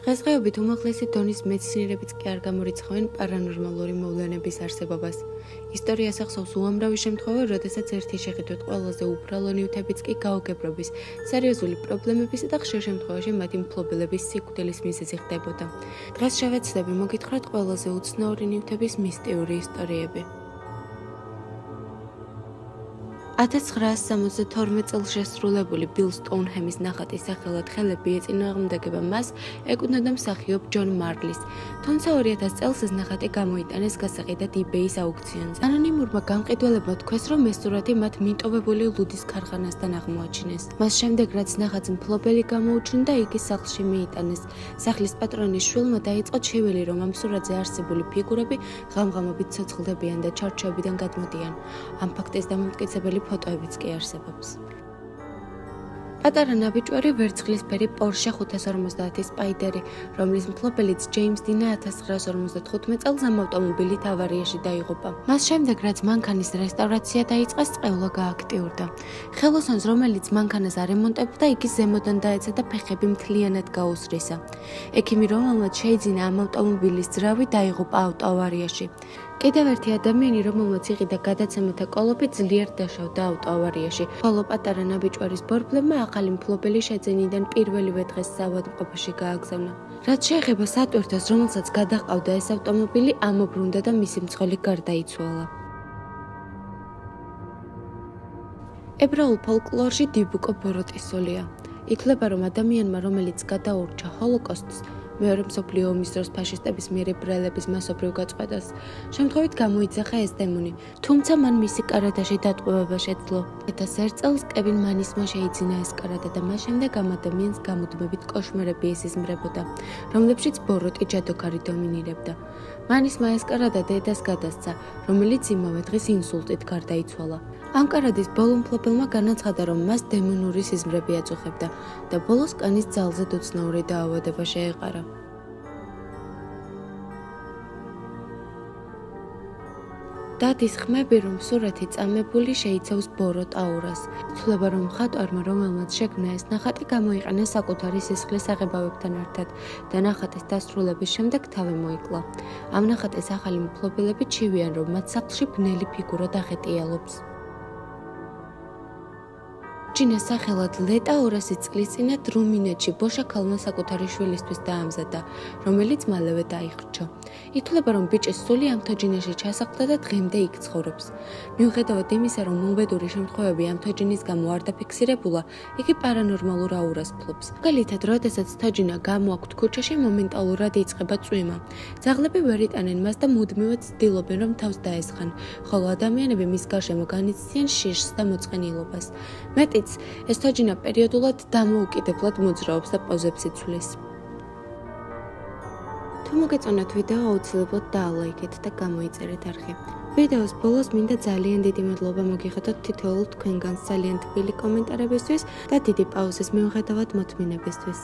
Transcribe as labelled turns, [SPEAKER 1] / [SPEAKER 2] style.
[SPEAKER 1] დღესდღეობით უმაღლესი დონის მეცნიერებიც კი არ გამორიცხავენ პარანორმალური მოვლენების არსებობას. ისტორიას ახსოვს უამრავი შემთხვევა, როდესაც ერთი შეხედვით ყველაზე უბრალო ნივთებიც კი გაუგებრობის, სერიოზული პრობლემებისა და ხშირ შემთხვევაში მათი მფლობელების სიკვდილის მიზეზი ხდებოდა. დღეს შევეცდები მოგითხრათ ყველაზე უცნაური ნივთების მისტიური ისტორიები. 1972 წელს შესრულებული ბილ სტოუნჰემის ნახატის სახელად ხელები ეწინააღმდეგება მას ეკუთვნოდა მსახიობ ჯონ მარლის, თუმცა 2000 წელს ეს ნახატი გამოიტანეს გასაყიდად eBay-ის აუქციონზე. ანონიმურმა გამყიდველებმა თქვეს, რომ ეს სურათი მათ მიტოვებული ლუდის ქარხანასთან აღმოაჩინეს. მას შემდეგ, რაც ნახატს მფლობელი გამოუჩნდა, იგი სახლში მიიტანეს. სახლის პატრონის შვილმა დაიწყო ჩივილი, რომ ამ სურათზე არსებული ფიგურები ღამღამობით ცოცხლდებიან და ჩარჩოებიდან გადმოდიან. ამ ფაქტის დამამტკიცებელი ფოტოებიც კი არსებობს. პატარა ნაბიჯვარი ვერცხლისფერი Porsche 550 სპაიდერი, რომლის მფლობელიც ჯეიმს დინა 1955 წელს ამ ავტომობილით ავარიაში დაიღუპა. მას შემდეგ, რაც მანქანის რესტავრაცია დაიწყეს, წყევლა გააქტიურდა. ხელოსანს, რომელიც მანქანას არემონტებდა, იგი ზემოდან დაეცა და ფეხები მთლიანად გაუსრისა. ექიმი, რომელმაც შეიძინა ამ ავტომობილის ძრავი, დაიღუპა ავტოავარიაში. კიდევ ერთი ადამიანი, რომელმაც იყიდა გადაცემათა კოლოფი, ძლიერ დაშავდა ავტოავარიაში, ხოლო პატარა ნაბიჯვარის ბორბლებმა ახალი მფლობელი შეძენიდან პირველივე დღეს საავადმყოფოში გააგზავნა. რაც შეეხება სატვირთოს, რომელსაც გადაჰყავდა ეს ავტომობილი, ამობრუნდა და მისი მძღოლი გარდაიცვალა. ებრაულ ფოლკლორში დიბუკო ბოროტისულია. ითვლება, რომ ადამიანმა, რომელიც გადაურჩა ჰოლოკოსტს, მეორე მსოფლიო ომის დროს ფაშისტების მიერ ებრაელების მასობრივ გაწყვეტას, შემთხვევით გამოიძახა ეს დემონი, თუმცა მან მისი კარადაში დატყვევება შეძლო. 2001 წელს კევინ მანისმა შეიძინა ეს კარადა და მას შემდეგ ამ ადამიანს გამუდმებით კოშმარები ესიზმრებოდა, რომლებშიც ბოროტი ჯადოქარი დომინირებდა. მანისმა ეს კარადა დედას გადასცა, რომელიც იმავე დღეს ინსულტით გარდაიცვალა. ამ კარადის ბოლო მფლობელმა განაცხადა, რომ მას დემონური სიზმრები აწუხებდა და ბოლოს კანის ძალზედ უცნაური დაავადება შეეყარა. დადის ხმები, რომ სურათი წამებული შეიცავს ბოროტ აურას. ითვლება, რომ მხატვარმა, რომელმაც შექმნა ეს ნახატი, გამოიყენა საკუთარი სისხლის აღებავებთან ერთად და ნახატის დასრულების შემდეგ თავი მოიკლა. ამ ნახატის ახალი მფლობელები ჩივიან, რომ მათ სახლში ბნელი ფიგურა დაღეტიალობს. ჯინა სახელად ლეტა 200 წლის წინათ რუმინეთში ბოშა ქალმა საკუთარი შვილისთვის დაამზადა, რომელიც მალევე დაიხრჩო. ითვლება, რომ ბიჭის სული ამ თოჯინაში ჩასახლდა და დღემდე იქ ცხოვრობს. მიუხედავად იმისა, რომ მომბედური შემთხვევები ამ თოჯინის გამო არ დაფიქსირებულა, იგი პარანორმალურ აურას ფლობს. მაგალითად, როდესაც თოჯინა გამოაქვთ ქუჩაში, მომენტალურად იწყება წვიმა. ძაღლები ვერ იტანენ მას და მუდმივად ცდილობენ, რომ თავს დაესხან, ხოლო ადამიანები მის გარშემო განიცდიან შიშს და მოწყენილობას. მეტიც, ეს თოჯინა პერიოდულად დამოუკიდებლად მოძრაობს და პოზებს იცვლის. თუ მოგეწონათ ვიდეო, აუცილებლად დაალაიქეთ და გამოიწერეთ არხი. ვიდეოს ბოლოს მინდა ძალიან დიდი მადლობა მოგიხადოთ თითოეულ თქვენგანს ძალიან თბილი კომენტარებისთვის და დიდი პაუზის მიუხედავად მოთმინებისთვის.